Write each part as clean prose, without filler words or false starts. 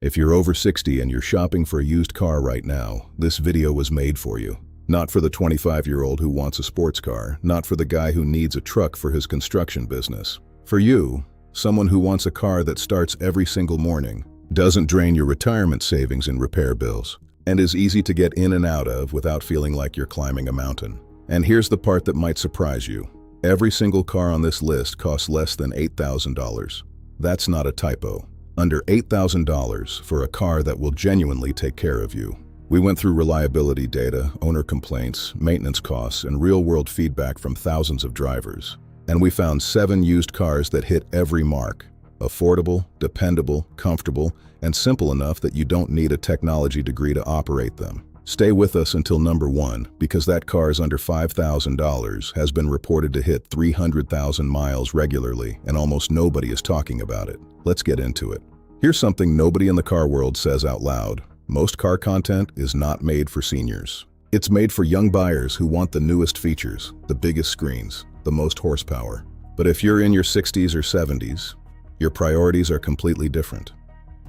If you're over 60 and you're shopping for a used car right now, this video was made for you. Not for the 25-year-old who wants a sports car, not for the guy who needs a truck for his construction business. For you, someone who wants a car that starts every single morning, doesn't drain your retirement savings in repair bills, and is easy to get in and out of without feeling like you're climbing a mountain. And here's the part that might surprise you. Every single car on this list costs less than $8,000. That's not a typo. Under $8,000 for a car that will genuinely take care of you. We went through reliability data, owner complaints, maintenance costs, and real-world feedback from thousands of drivers. And we found 7 used cars that hit every mark. Affordable, dependable, comfortable, and simple enough that you don't need a technology degree to operate them. Stay with us until number 1, because that car's under $5,000 has been reported to hit 300,000 miles regularly, and almost nobody is talking about it. Let's get into it. Here's something nobody in the car world says out loud. Most car content is not made for seniors. It's made for young buyers who want the newest features, the biggest screens, the most horsepower. But if you're in your 60s or 70s, your priorities are completely different.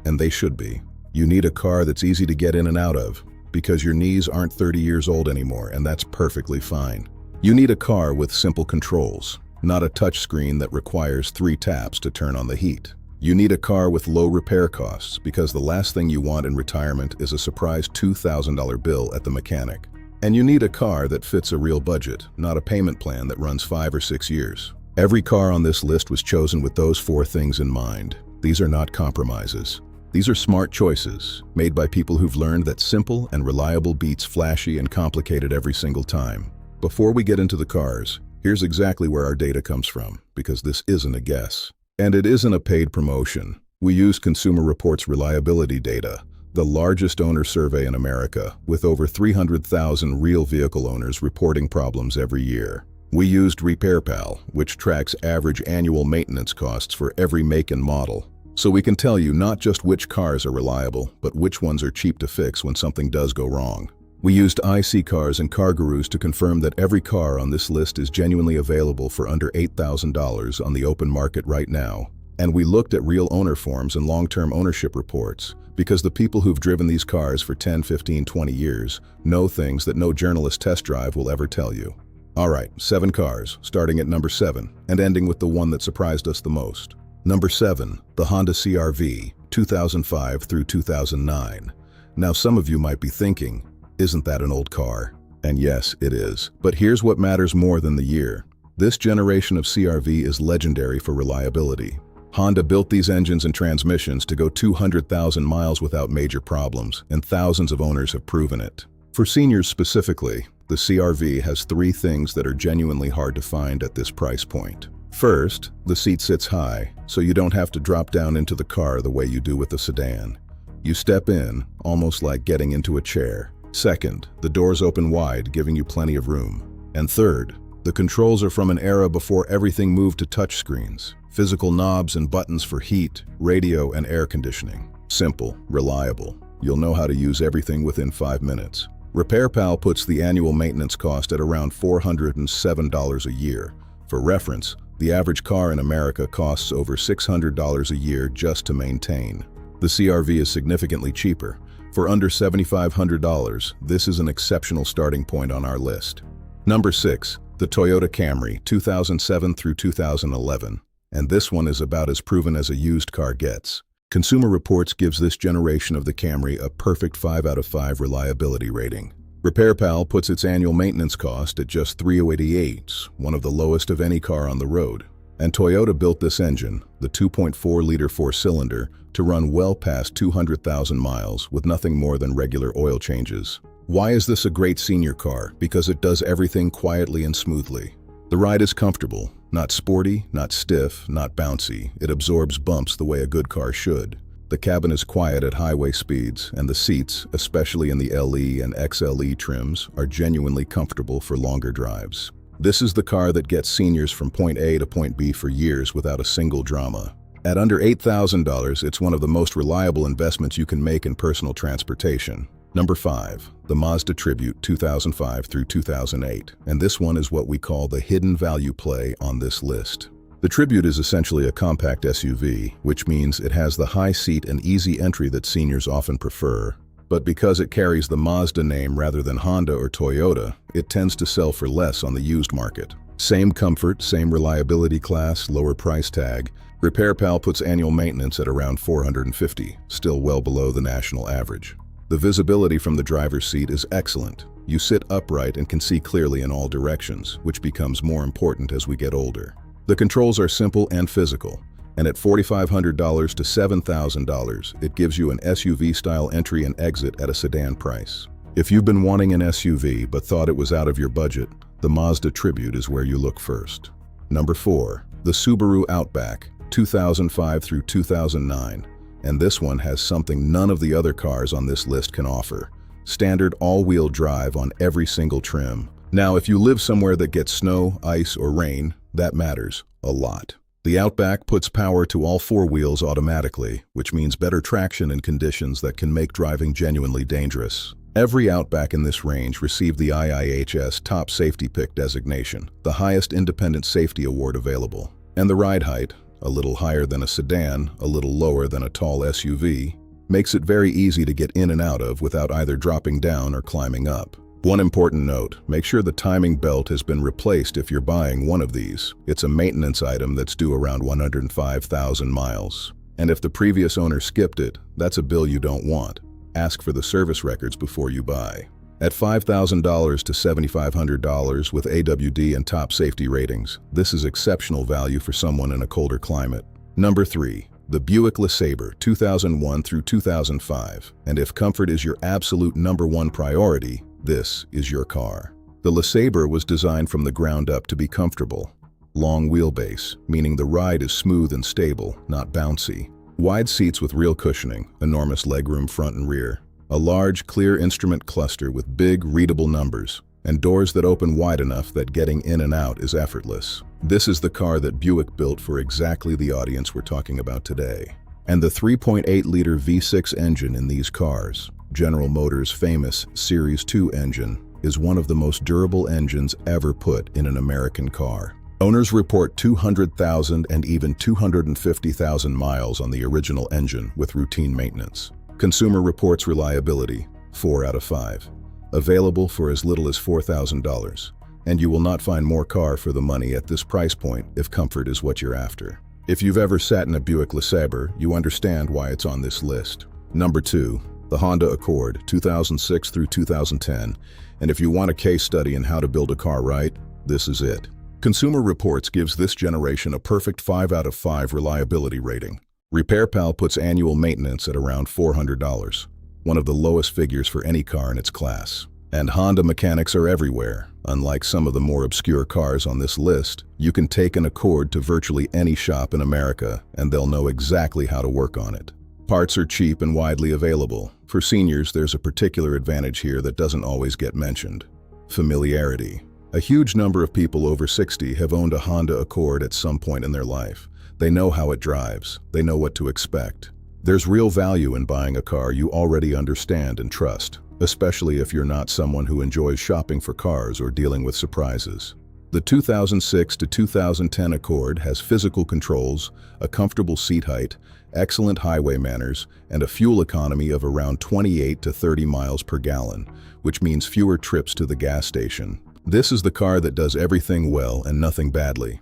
And they should be. You need a car that's easy to get in and out of, because your knees aren't 30 years old anymore, and that's perfectly fine. You need a car with simple controls, not a touchscreen that requires 3 taps to turn on the heat. You need a car with low repair costs, because the last thing you want in retirement is a surprise $2,000 bill at the mechanic. And you need a car that fits a real budget, not a payment plan that runs 5 or 6 years. Every car on this list was chosen with those 4 things in mind. These are not compromises. These are smart choices, made by people who've learned that simple and reliable beats flashy and complicated every single time. Before we get into the cars, here's exactly where our data comes from, because this isn't a guess. And it isn't a paid promotion. We use Consumer Reports reliability data, the largest owner survey in America, with over 300,000 real vehicle owners reporting problems every year. We used RepairPal, which tracks average annual maintenance costs for every make and model. So we can tell you not just which cars are reliable, but which ones are cheap to fix when something does go wrong. We used iSeeCars and CarGurus to confirm that every car on this list is genuinely available for under $8,000 on the open market right now. And we looked at real owner forms and long-term ownership reports, because the people who've driven these cars for 10, 15, 20 years know things that no journalist test drive will ever tell you. Alright, 7 cars, starting at number 7, and ending with the one that surprised us the most. Number 7, the Honda CR-V, 2005 through 2009. Now some of you might be thinking, isn't that an old car? And yes, it is. But here's what matters more than the year. This generation of CR-V is legendary for reliability. Honda built these engines and transmissions to go 200,000 miles without major problems, and thousands of owners have proven it. For seniors specifically, the CR-V has 3 things that are genuinely hard to find at this price point. First, the seat sits high, so you don't have to drop down into the car the way you do with a sedan. You step in, almost like getting into a chair. Second, the doors open wide, giving you plenty of room. And third, the controls are from an era before everything moved to touchscreens. Physical knobs and buttons for heat, radio, and air conditioning. Simple, reliable. You'll know how to use everything within 5 minutes. RepairPal puts the annual maintenance cost at around $407 a year. For reference, the average car in America costs over $600 a year just to maintain. The CR-V is significantly cheaper. For under $7,500, this is an exceptional starting point on our list. Number 6, the Toyota Camry, 2007 through 2011. And this one is about as proven as a used car gets. Consumer Reports gives this generation of the Camry a perfect 5 out of 5 reliability rating. RepairPal puts its annual maintenance cost at just $388, one of the lowest of any car on the road. And Toyota built this engine, the 2.4-liter 4-cylinder, to run well past 200,000 miles with nothing more than regular oil changes. Why is this a great senior car? Because it does everything quietly and smoothly. The ride is comfortable, not sporty, not stiff, not bouncy. It absorbs bumps the way a good car should. The cabin is quiet at highway speeds, and the seats, especially in the LE and XLE trims, are genuinely comfortable for longer drives. This is the car that gets seniors from point A to point B for years without a single drama. At under $8,000, it's one of the most reliable investments you can make in personal transportation. Number 5, the Mazda Tribute 2005 through 2008, and this one is what we call the hidden value play on this list. The Tribute is essentially a compact SUV, which means it has the high seat and easy entry that seniors often prefer. But because it carries the Mazda name rather than Honda or Toyota, it tends to sell for less on the used market. Same comfort, same reliability class, lower price tag. RepairPal puts annual maintenance at around $450, still well below the national average. The visibility from the driver's seat is excellent. You sit upright and can see clearly in all directions, which becomes more important as we get older. The controls are simple and physical, and at $4,500 to $7,000, it gives you an SUV-style entry and exit at a sedan price. If you've been wanting an SUV but thought it was out of your budget, the Mazda Tribute is where you look first. Number 4. The Subaru Outback, 2005 through 2009. And this one has something none of the other cars on this list can offer. Standard all-wheel drive on every single trim. Now, if you live somewhere that gets snow, ice, or rain, that matters a lot. The Outback puts power to all four wheels automatically, which means better traction in conditions that can make driving genuinely dangerous. Every Outback in this range received the IIHS Top Safety Pick designation, the highest independent safety award available. And the ride height, a little higher than a sedan, a little lower than a tall SUV, makes it very easy to get in and out of without either dropping down or climbing up. One important note, make sure the timing belt has been replaced if you're buying one of these. It's a maintenance item that's due around 105,000 miles. And if the previous owner skipped it, that's a bill you don't want. Ask for the service records before you buy. At $5,000 to $7,500 with AWD and top safety ratings, this is exceptional value for someone in a colder climate. Number 3. The Buick LeSabre, 2001 through 2005. And if comfort is your absolute number one priority, this is your car. The LeSabre was designed from the ground up to be comfortable. Long wheelbase, meaning the ride is smooth and stable, not bouncy. Wide seats with real cushioning, enormous legroom front and rear. A large, clear instrument cluster with big, readable numbers, and doors that open wide enough that getting in and out is effortless. This is the car that Buick built for exactly the audience we're talking about today. And the 3.8-liter V6 engine in these cars, General Motors' famous Series 2 engine, is one of the most durable engines ever put in an American car. Owners report 200,000 and even 250,000 miles on the original engine with routine maintenance. Consumer reports reliability, 4 out of 5. Available for as little as $4,000. And you will not find more car for the money at this price point if comfort is what you're after. If you've ever sat in a Buick LeSabre, you understand why it's on this list. Number 2. The Honda Accord, 2006 through 2010. And if you want a case study in how to build a car right, this is it. Consumer Reports gives this generation a perfect 5 out of 5 reliability rating. RepairPal puts annual maintenance at around $400, one of the lowest figures for any car in its class. And Honda mechanics are everywhere. Unlike some of the more obscure cars on this list, you can take an Accord to virtually any shop in America, and they'll know exactly how to work on it. Parts are cheap and widely available. For seniors, there's a particular advantage here that doesn't always get mentioned. Familiarity. A huge number of people over 60 have owned a Honda Accord at some point in their life. They know how it drives. They know what to expect. There's real value in buying a car you already understand and trust, especially if you're not someone who enjoys shopping for cars or dealing with surprises. The 2006 to 2010 Accord has physical controls, a comfortable seat height, excellent highway manners, and a fuel economy of around 28 to 30 miles per gallon, which means fewer trips to the gas station. This is the car that does everything well and nothing badly.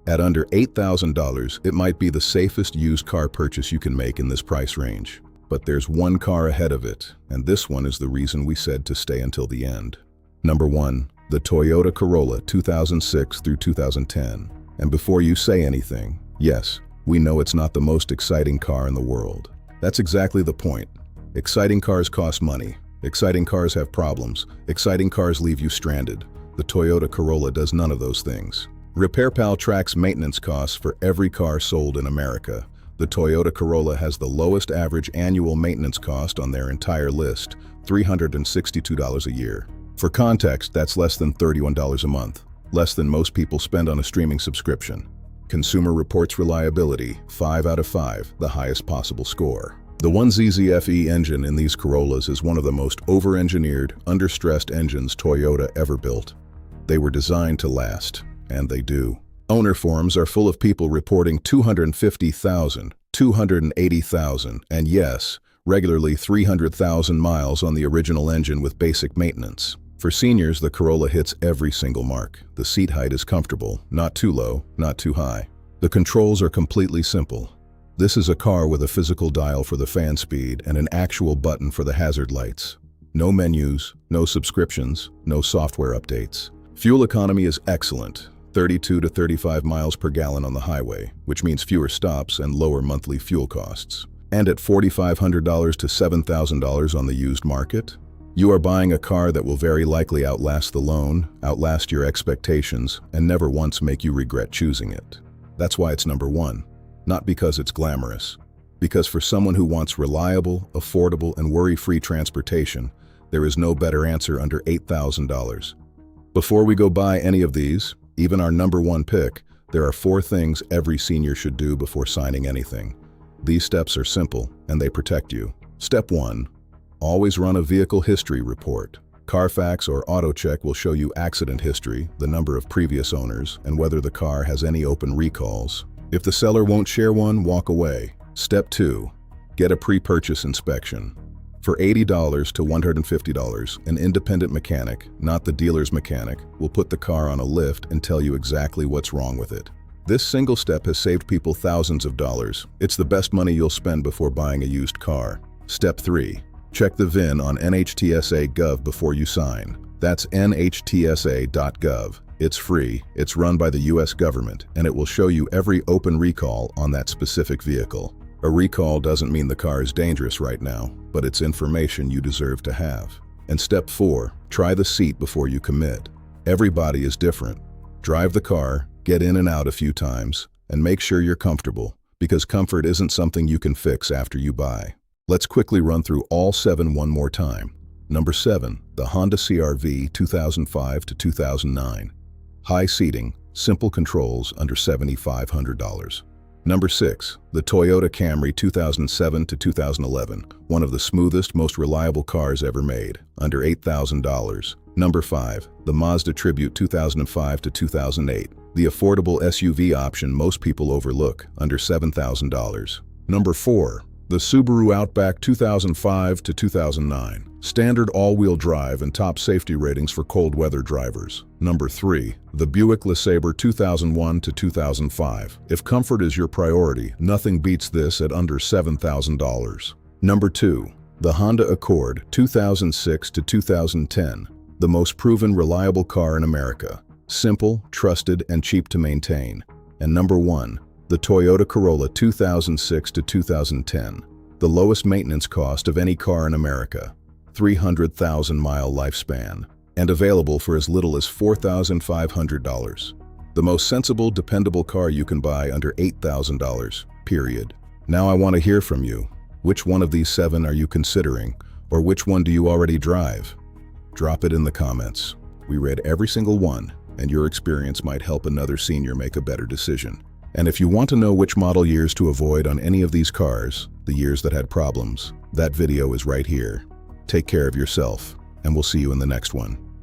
At under $8,000, it might be the safest used car purchase you can make in this price range. But there's one car ahead of it, and this one is the reason we said to stay until the end. Number 1. The Toyota Corolla, 2006 through 2010. And before you say anything, yes, we know it's not the most exciting car in the world. That's exactly the point. Exciting cars cost money. Exciting cars have problems. Exciting cars leave you stranded. The Toyota Corolla does none of those things. RepairPal tracks maintenance costs for every car sold in America. The Toyota Corolla has the lowest average annual maintenance cost on their entire list, $362 a year. For context, that's less than $31 a month, less than most people spend on a streaming subscription. Consumer Reports reliability, 5 out of 5, the highest possible score. The 1ZZFE engine in these Corollas is one of the most over-engineered, under-stressed engines Toyota ever built. They were designed to last, and they do. Owner forums are full of people reporting 250,000, 280,000, and yes, regularly 300,000 miles on the original engine with basic maintenance. For seniors, the Corolla hits every single mark. The seat height is comfortable, not too low, not too high. The controls are completely simple. This is a car with a physical dial for the fan speed and an actual button for the hazard lights. No menus, no subscriptions, no software updates. Fuel economy is excellent, 32 to 35 miles per gallon on the highway, which means fewer stops and lower monthly fuel costs. And at $4,500 to $7,000 on the used market, you are buying a car that will very likely outlast the loan, outlast your expectations, and never once make you regret choosing it. That's why it's number one. Not because it's glamorous. Because for someone who wants reliable, affordable, and worry-free transportation, there is no better answer under $8,000. Before we go buy any of these, even our number one pick, there are 4 things every senior should do before signing anything. These steps are simple, and they protect you. Step 1. Always run a vehicle history report. Carfax or AutoCheck will show you accident history, the number of previous owners, and whether the car has any open recalls. If the seller won't share one, walk away. Step 2. Get a pre-purchase inspection. For $80 to $150, an independent mechanic, not the dealer's mechanic, will put the car on a lift and tell you exactly what's wrong with it. This single step has saved people thousands of dollars. It's the best money you'll spend before buying a used car. Step 3. Check the VIN on NHTSA.gov before you sign. That's NHTSA.gov. It's free, it's run by the US government, and it will show you every open recall on that specific vehicle. A recall doesn't mean the car is dangerous right now, but it's information you deserve to have. And step 4, try the seat before you commit. Everybody is different. Drive the car, get in and out a few times, and make sure you're comfortable, because comfort isn't something you can fix after you buy. Let's quickly run through all 7 one more time. Number 7, the Honda CR-V 2005 to 2009. High seating, simple controls under $7,500. Number 6, the Toyota Camry 2007 to 2011, one of the smoothest, most reliable cars ever made, under $8,000. Number 5, the Mazda Tribute 2005 to 2008, the affordable SUV option most people overlook, under $7,000. Number 4, the Subaru Outback 2005 to 2009, standard all-wheel drive and top safety ratings for cold weather drivers. Number 3, the Buick LeSabre 2001 to 2005. If comfort is your priority, nothing beats this at under $7,000. Number 2, the Honda Accord 2006 to 2010, the most proven reliable car in America. Simple, trusted, and cheap to maintain. And number 1, the Toyota Corolla 2006 to 2010, the lowest maintenance cost of any car in America, 300,000-mile lifespan, and available for as little as $4,500. The most sensible, dependable car you can buy under $8,000, period. Now I want to hear from you. Which one of these 7 are you considering, or which one do you already drive? Drop it in the comments. We read every single one, and your experience might help another senior make a better decision. And if you want to know which model years to avoid on any of these cars, the years that had problems, that video is right here. Take care of yourself, and we'll see you in the next one.